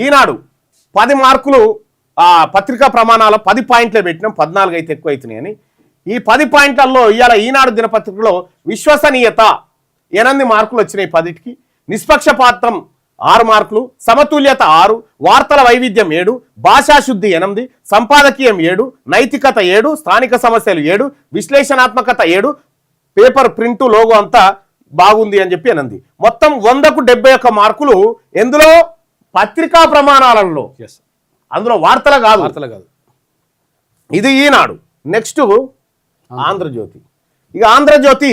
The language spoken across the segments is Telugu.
ఈనాడు 10 మార్కులు పత్రికా ప్రమాణాల 10 పాయింట్లే పెట్టినాం, 14 అయితే ఎక్కువ అవుతున్నాయని. ఈ 10 పాయింట్లలో ఇవాళ ఈనాడు దినపత్రికలో విశ్వసనీయత 8 మార్కులు వచ్చినాయి 10కి, నిష్పక్షపాతం 6 మార్కులు, సమతుల్యత 6, వార్తల వైవిధ్యం 7, భాషాశుద్ధి 8, సంపాదకీయం 7, నైతికత 7, స్థానిక సమస్యలు 7, విశ్లేషణాత్మకత 7, పేపర్ ప్రింట్ లోగో అంతా బాగుంది అని చెప్పి 8. మొత్తం 100కు 71 మార్కులు ఎందులో పత్రికా ప్రమాణాలలో, అందులో వార్తలు కాదు. ఇది ఈనాడు. నెక్స్ట్ ఆంధ్రజ్యోతి. ఇక ఆంధ్రజ్యోతి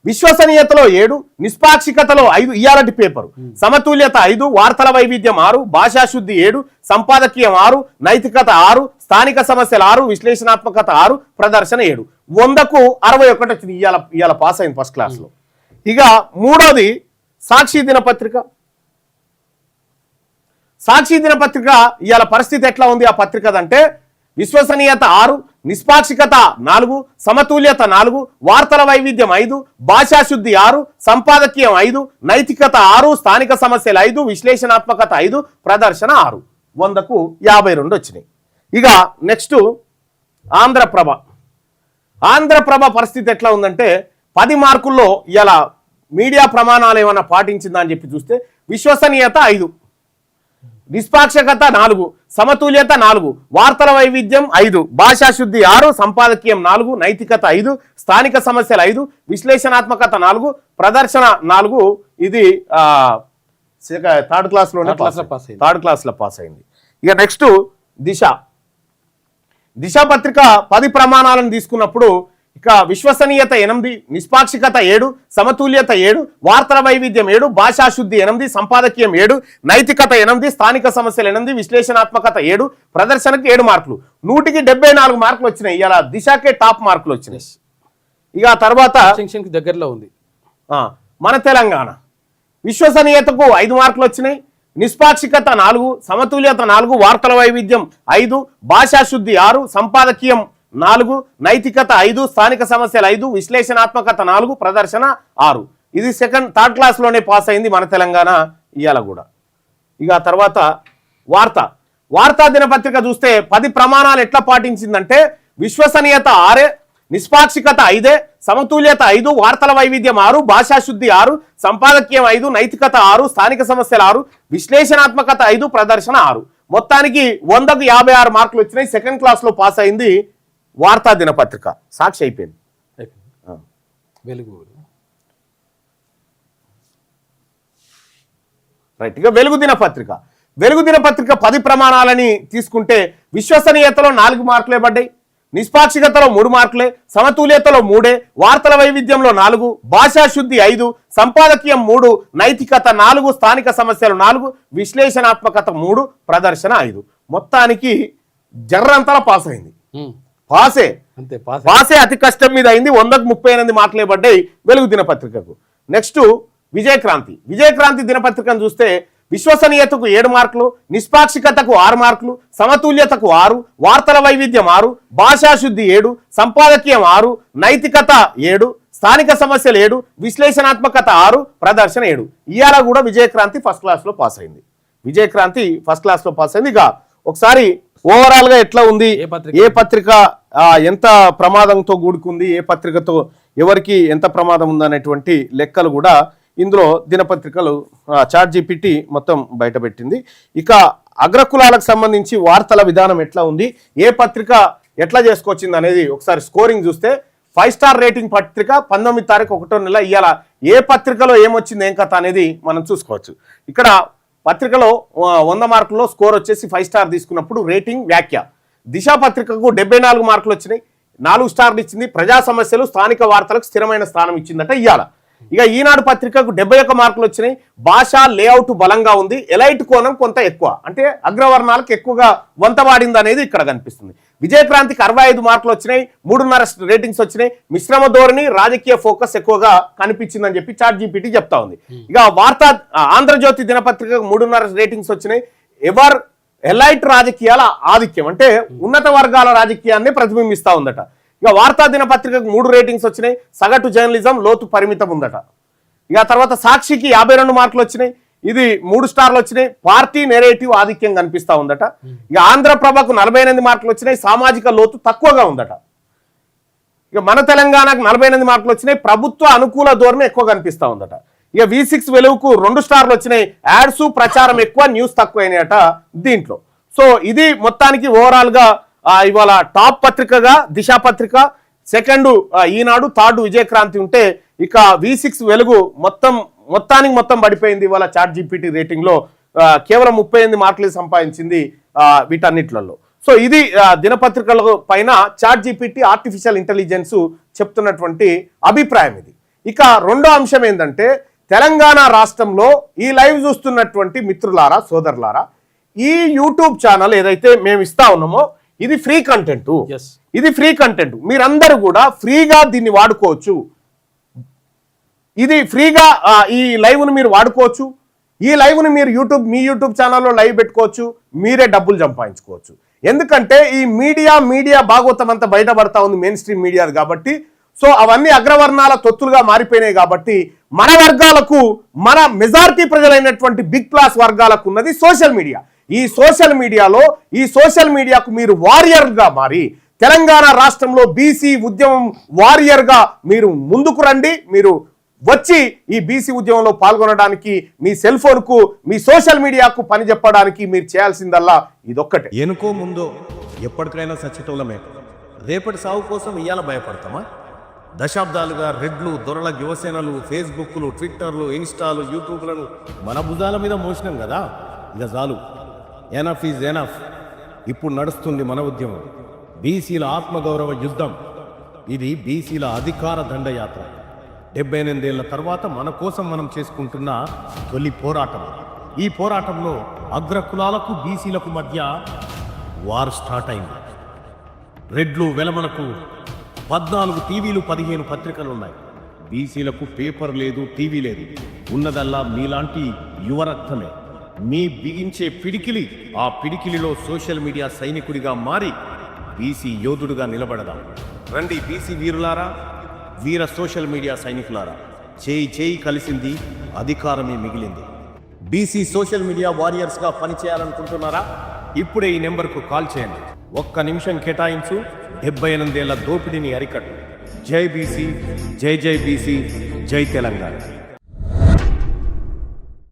విశ్వసనీయతలో 7, నిష్పాక్షికతలో 5, ఇయాలటి పేపరు, సమతుల్యత 5, వార్తల వైవిధ్యం 6, భాషాశుద్ధి 7, సంపాదకీయం 6, నైతికత 6, స్థానిక సమస్యలు 6, విశ్లేషణాత్మకత 6, ప్రదర్శన 7. 100కు 61 వచ్చింది. ఇవాళ పాస్ అయింది ఫస్ట్ క్లాస్లో. ఇక మూడోది సాక్షి దినపత్రిక. సాక్షి దినపత్రిక ఇవాళ పరిస్థితి ఎట్లా ఉంది ఆ పత్రికదంటే, విశ్వసనీయత 6, నిష్పాక్షికత 4, సమతుల్యత 4, వార్తల వైవిధ్యం 5, భాషాశుద్ధి 6, సంపాదకీయం 5, నైతికత 6, స్థానిక సమస్యలు 5, విశ్లేషణాత్మకత 5, ప్రదర్శన 6. 100కు 52 వచ్చినాయి. ఇక నెక్స్ట్ ఆంధ్రప్రభ. ఆంధ్రప్రభ పరిస్థితి ఎట్లా ఉందంటే, 10 మార్కుల్లో ఇలా మీడియా ప్రమాణాలు ఏమైనా పాటించిందా అని చెప్పి చూస్తే, విశ్వసనీయత 5, నిష్పాక్షకత 4, సమతుల్యత 4, వార్తల వైవిధ్యం 5, భాషాశుద్ధి 6, సంపాదకీయం 4, నైతికత 5, స్థానిక సమస్యలు 5, విశ్లేషణాత్మకత 4, ప్రదర్శన 4. ఇది థర్డ్ క్లాస్లో పాస్ అయింది. ఇక నెక్స్ట్ దిశ. దిశ పత్రిక 10 ప్రమాణాలను తీసుకున్నప్పుడు ఇక విశ్వసనీయత 8, నిష్పాక్షికత 7, సమతుల్యత 7, వార్తల వైవిధ్యం 7, భాషాశుద్ధి 8, సంపాదకీయం 7, నైతికత 8, స్థానిక సమస్యలు 8, విశ్లేషణాత్మకత 7, ప్రదర్శనకి 7 మార్కులు. 100కి 74 మార్కులు వచ్చినాయి. ఇలా దిశకే టాప్ మార్కులు వచ్చినాయి. ఇక తర్వాత దగ్గరలో ఉంది మన తెలంగాణ. విశ్వసనీయతకు 5 మార్కులు వచ్చినాయి, నిష్పాక్షికత 4, సమతుల్యత 4, వార్తల వైవిధ్యం 5, భాషాశుద్ధి 6, సంపాదకీయం 4, నైతికత 5, స్థానిక సమస్యలు 5, విశ్లేషణాత్మకత 4, ప్రదర్శన 6. ఇది థర్డ్ క్లాస్లోనే పాస్ అయింది మన తెలంగాణ ఇవాళ కూడా. ఇక తర్వాత వార్తా దినపత్రిక చూస్తే 10 ప్రమాణాలు ఎట్లా పాటించిందంటే, విశ్వసనీయత 6, నిష్పాక్షికత 5, సమతుల్యత 5, వార్తల వైవిధ్యం 6, భాషాశుద్ధి 6, సంపాదకీయం 5, నైతికత 6, స్థానిక సమస్యలు 6, విశ్లేషణాత్మకత 5, ప్రదర్శన 6. మొత్తానికి 100కు 56 మార్కులు వచ్చినాయి. సెకండ్ క్లాస్లో పాస్ అయింది వార్తా దినపత్రిక. సాక్షి అయిపోయింది. రైట్. ఇక వెలుగు దినపత్రిక. 10 ప్రమాణాలని తీసుకుంటే విశ్వసనీయతలో 4 మార్కులే పడ్డాయి, నిష్పాక్షికతలో 3 మార్కులే, సమతుల్యతలో 3, వార్తల వైవిధ్యంలో 4, భాషాశుద్ధి 5, సంపాదకీయం 3, నైతికత 4, స్థానిక సమస్యలు 4, విశ్లేషణాత్మకత 3, ప్రదర్శన 5. మొత్తానికి జర్రంతలా పాస్ అయింది. పాసే అతి కష్టం మీద అయింది. 100కు 38 మార్కులే పడ్డాయి వెలుగు దినపత్రికకు. నెక్స్ట్ విజయక్రాంతి దినపత్రికను చూస్తే, విశ్వసనీయతకు 7 మార్కులు, నిష్పాక్షికతకు 6 మార్కులు, సమతుల్యతకు 6, వార్తల వైవిధ్యం 6, భాషాశుద్ధి 7, సంపాదకీయం 6, నైతికత 7, స్థానిక సమస్యలు 7, విశ్లేషణాత్మకత 6, ప్రదర్శన 7. ఇవాళ కూడా విజయక్రాంతి ఫస్ట్ క్లాస్లో పాస్ అయింది. ఇక ఒకసారి ఓవరాల్ గా ఎట్లా ఉంది, ఏ పత్రిక ఎంత ప్రమాదంతో కూడుకుంది, ఏ పత్రికతో ఎవరికి ఎంత ప్రమాదం ఉందనేటువంటి లెక్కలు కూడా ఇందులో దినపత్రికలు ChatGPT మొత్తం బయటపెట్టింది. ఇక అగ్రకులాలకు సంబంధించి వార్తల విధానం ఎట్లా ఉంది, ఏ పత్రిక ఎట్లా చేసుకొచ్చింది అనేది ఒకసారి స్కోరింగ్ చూస్తే, 5 స్టార్ రేటింగ్ పత్రిక 19వ తారీఖు 1వ నెల. ఇవాళ ఏ పత్రికలో ఏమొచ్చింది ఏం కథ అనేది మనం చూసుకోవచ్చు. ఇక్కడ పత్రికలో 100 మార్కుల్లో స్కోర్ వచ్చేసి 5 స్టార్ తీసుకున్నప్పుడు రేటింగ్ వ్యాఖ్య. దిశ పత్రికకు 74 మార్కులు వచ్చినాయి, 4 స్టార్లు ఇచ్చింది. ప్రజా సమస్యలు, స్థానిక వార్తలకు స్థిరమైన స్థానం ఇచ్చిందట ఇవాళ. ఇక ఈనాడు పత్రికకు 71 మార్కులు వచ్చినాయి, భాష లేఅవుట్ బలంగా ఉంది, ఎలైట్ కోణం కొంత ఎక్కువ, అంటే అగ్రవర్ణాలకు ఎక్కువగా వంతవాడింది అనేది ఇక్కడ కనిపిస్తుంది. విజయక్రాంతికి 65 మార్కులు వచ్చినాయి, 3.5 రేటింగ్స్ వచ్చినాయి, మిశ్రమ ధోరణి, రాజకీయ ఫోకస్ ఎక్కువగా కనిపించిందని చెప్పి ChatGPT చెప్తా ఉంది. ఇక ఆంధ్రజ్యోతి దినపత్రికకు 3.5 రేటింగ్స్ వచ్చినాయి, ఎలైట్ రాజకీయాల ఆధిక్యం, అంటే ఉన్నత వర్గాల రాజకీయాన్ని ప్రతిబింబిస్తా ఉందట. ఇక వార్తా దినపత్రికకు 3 రేటింగ్స్ వచ్చినాయి, సగటు జర్నలిజం లోతు పరిమితం ఉందట. ఇక తర్వాత సాక్షికి 52 మార్కులు వచ్చినాయి, ఇది 3 స్టార్లు వచ్చినాయి. పార్టీ నెరేటివ్ ఆధిక్యం కనిపిస్తా ఉందట. ఇక ఆంధ్రప్రభకు 48 మార్కులు వచ్చినాయి. సామాజిక లోతు తక్కువగా ఉందట. ఇక మన తెలంగాణకు 48 మార్కులు వచ్చినాయి. ప్రభుత్వ అనుకూల ధోరణి ఎక్కువ కనిపిస్తా ఉందట. ఇక V6 వెలుగుకు 2 స్టార్లు వచ్చినాయి. యాడ్స్ ప్రచారం ఎక్కువ, న్యూస్ తక్కువ అయినాయట దీంట్లో. సో ఇది మొత్తానికి ఓవరాల్ గా ఇవాళ టాప్ పత్రికగా దిశ పత్రిక, సెకండ్ ఈనాడు, థర్డ్ విజయక్రాంతి ఉంటే ఇక V6 వెలుగు మొత్తం పడిపోయింది. ఇవాళ ChatGPT రేటింగ్ లో కేవలం 38 మార్కులు సంపాదించింది వీటన్నిట్లలో. సో ఇది దినపత్రికల పైన ChatGPT ఆర్టిఫిషియల్ ఇంటెలిజెన్స్ చెప్తున్నటువంటి అభిప్రాయం ఇది. ఇక రెండో అంశం ఏంటంటే తెలంగాణ రాష్ట్రంలో ఈ లైవ్ చూస్తున్నటువంటి మిత్రులారా, సోదరులారా, ఈ యూట్యూబ్ ఛానల్ ఏదైతే మేము ఇస్తా ఉన్నామో ఇది ఫ్రీ కంటెంట్. ఇది ఫ్రీ కంటెంట్. మీరందరూ కూడా ఫ్రీగా దీన్ని వాడుకోవచ్చు. ఇది ఫ్రీగా ఈ లైవ్ ను మీరు వాడుకోవచ్చు. ఈ లైవ్ ను మీరు మీ యూట్యూబ్ ఛానల్లో లైవ్ పెట్టుకోవచ్చు. మీరే డబ్బులు సంపాదించుకోవచ్చు. ఎందుకంటే ఈ మీడియా భాగవతం అంతా బయటపడతా ఉంది, మెయిన్ స్ట్రీమ్ మీడియా కాబట్టి. సో అవన్నీ అగ్రవర్ణాల తొత్తులుగా మారిపోయినాయి కాబట్టి మన వర్గాలకు, మన మెజారిటీ ప్రజలైనటువంటి బిగ్ క్లాస్ వర్గాలకు ఉన్నది సోషల్ మీడియా. ఈ సోషల్ మీడియాకు మీరు వారియర్గా మారి తెలంగాణ రాష్ట్రంలో బీసీ ఉద్యమం వారియర్గా మీరు ముందుకు రండి. మీరు వచ్చి ఈ బీసీ ఉద్యమంలో పాల్గొనడానికి మీ సెల్ ఫోన్కు, మీ సోషల్ మీడియాకు పని చెప్పడానికి మీరు చేయాల్సిందల్లా ఇదొక్కటే. ఎనుకో ముందో ఎప్పటికైనా సచ్చితోలమే. రేపటి సాగు కోసం ఇయ్యాల భయపడతామా? దశాబ్దాలుగా రెడ్లు, దొరల యువసేనలు, ఫేస్బుక్లు, ట్విట్టర్లు, ఇన్స్టాలు, యూట్యూబ్లను మన భుజాల మీద మోసినాం కదా. ఇక చాలు, ఎనఫ్ ఈజ్ ఎనఫ్. ఇప్పుడు నడుస్తుంది మన ఉద్యమం, బీసీల ఆత్మగౌరవ యుద్ధం. ఇది బీసీల అధికార దండయాత్ర. 78 ఏళ్ల తర్వాత మన కోసం మనం చేసుకుంటున్న తొలి పోరాటం. ఈ పోరాటంలో అగ్రకులాలకు, బీసీలకు మధ్య వార్ స్టార్ట్ అయింది. రెడ్లు, వెలమలకు 14 టీవీలు, 15 పత్రికలున్నాయి. బీసీలకు పేపర్ లేదు, టీవీ లేదు. ఉన్నదల్లా మీలాంటి యువరక్తమే. మీ బిగించే పిడికిలి, ఆ పిడికిలిలో సోషల్ మీడియా సైనికుడిగా మారి బీసీ యోధుడుగా నిలబడదాం. రండి బీసీ వీరులారా, వీర సోషల్ మీడియా సైనికులారా. చేయి కలిసింది, అధికారమే మిగిలింది. బీసీ సోషల్ మీడియా వారియర్స్గా పనిచేయాలనుకుంటున్నారా? ఇప్పుడే ఈ నెంబర్కు కాల్ చేయండి. 1 నిమిషం కేటాయించు. 78 ఏళ్ల దోపిడీని అరికట్టు. జై బీసీ, జై బీసీ, జై తెలంగాణ.